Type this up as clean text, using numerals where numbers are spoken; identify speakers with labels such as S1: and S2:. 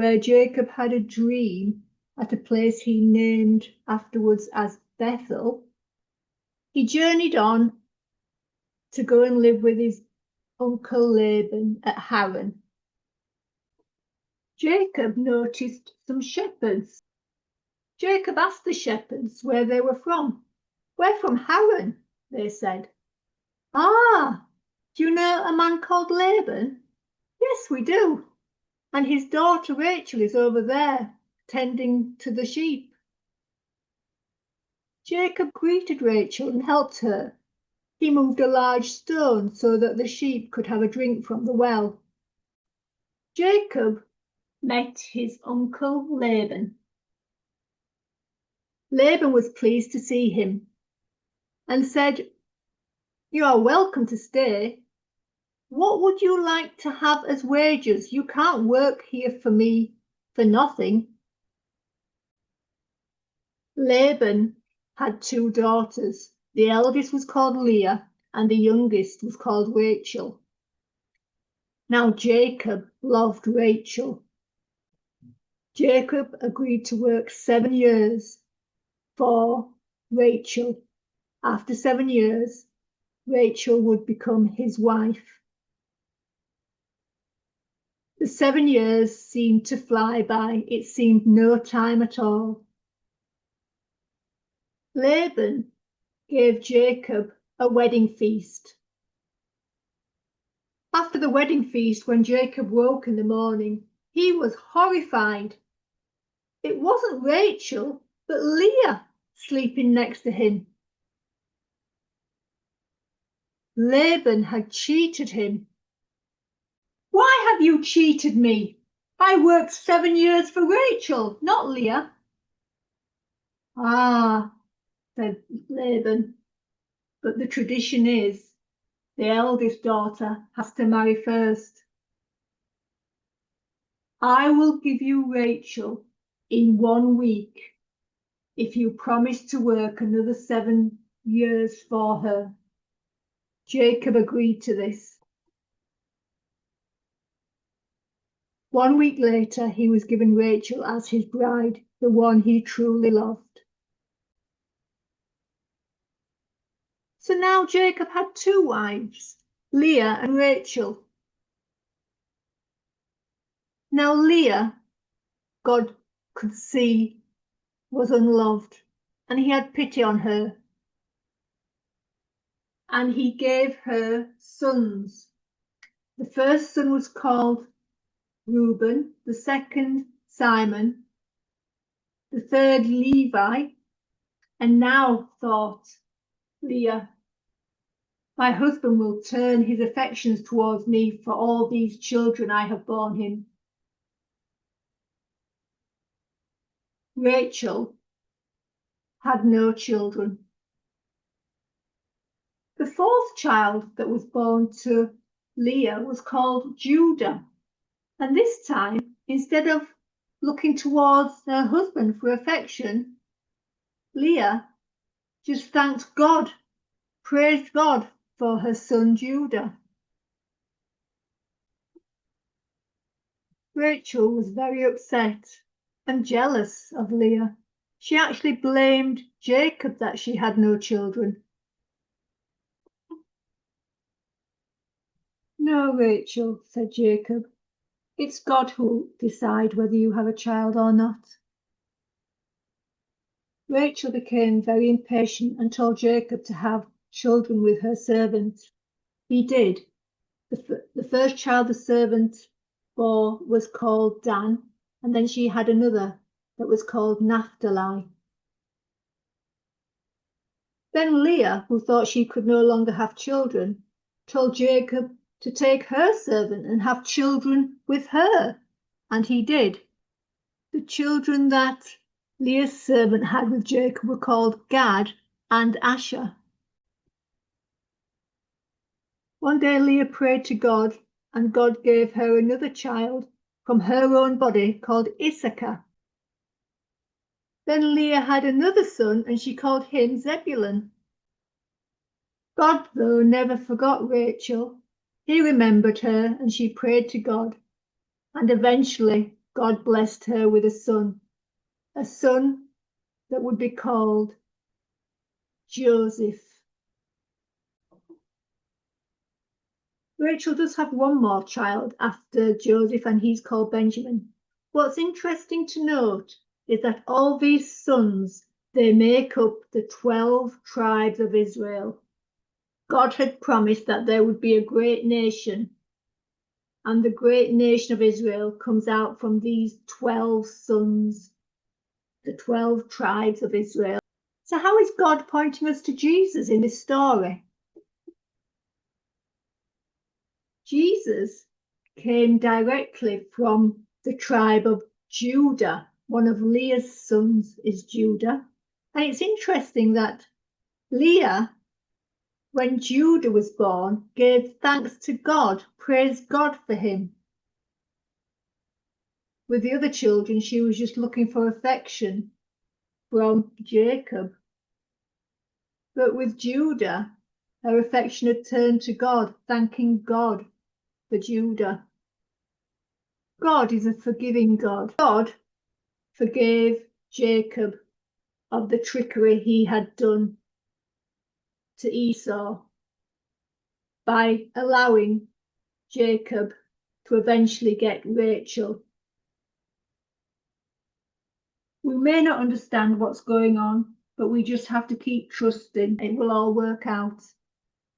S1: where Jacob had a dream at a place he named afterwards as Bethel, he journeyed on to go and live with his uncle Laban at Haran. Jacob noticed some shepherds. Jacob asked the shepherds where they were from. "We're from Haran," they said. "Ah, do you know a man called Laban?" "Yes, we do. And his daughter Rachel is over there, tending to the sheep." Jacob greeted Rachel and helped her. He moved a large stone so that the sheep could have a drink from the well. Jacob met his uncle Laban. Laban was pleased to see him and said, "You are welcome to stay. What would you like to have as wages? You can't work here for me for nothing." Laban had 2 daughters. The eldest was called Leah and the youngest was called Rachel. Now Jacob loved Rachel. Jacob agreed to work 7 years for Rachel. After 7 years, Rachel would become his wife. The 7 years seemed to fly by. It seemed no time at all. Laban gave Jacob a wedding feast. After the wedding feast, when Jacob woke in the morning, he was horrified. It wasn't Rachel, but Leah sleeping next to him. Laban had cheated him. "Why have you cheated me? I worked 7 years for Rachel, not Leah." "Ah," said Laban, "but the tradition is the eldest daughter has to marry first. I will give you Rachel in 1 week if you promise to work another 7 years for her." Jacob agreed to this. 1 week later, he was given Rachel as his bride, the one he truly loved. So now Jacob had 2 wives, Leah and Rachel. Now Leah, God could see, was unloved, and he had pity on her. And he gave her sons. The first son was called Reuben, the second Simon, the third Levi, and now thought Leah, "My husband will turn his affections towards me for all these children I have borne him." Rachel had no children. The 4th child that was born to Leah was called Judah, and this time, instead of looking towards her husband for affection, Leah just thanked God, praised God for her son Judah. Rachel was very upset and jealous of Leah. She actually blamed Jacob that she had no children. "No, Rachel," said Jacob. "It's God who will decide whether you have a child or not." Rachel became very impatient and told Jacob to have children with her servant. He did. The first child the servant bore was called Dan, and then she had another that was called Naphtali. Then Leah, who thought she could no longer have children, told Jacob to take her servant and have children with her, and he did. The children that Leah's servant had with Jacob were called Gad and Asher. One day Leah prayed to God, and God gave her another child from her own body called Issachar. Then Leah had another son, and she called him Zebulun. God, though, never forgot Rachel. He remembered her, and she prayed to God. And eventually, God blessed her with a son that would be called Joseph. Rachel does have one more child after Joseph, and he's called Benjamin. What's interesting to note is that all these sons, they make up the 12 tribes of Israel. God had promised that there would be a great nation, and the great nation of Israel comes out from these 12 sons, the 12 tribes of Israel. So how is God pointing us to Jesus in this story? Jesus came directly from the tribe of Judah. One of Leah's sons is Judah. And it's interesting that Leah, when Judah was born, gave thanks to God, praised God for him. With the other children, she was just looking for affection from Jacob. But with Judah, her affection had turned to God, thanking God for Judah. God is a forgiving God. God forgave Jacob of the trickery he had done to Esau by allowing Jacob to eventually get Rachel. We may not understand what's going on, but we just have to keep trusting it will all work out.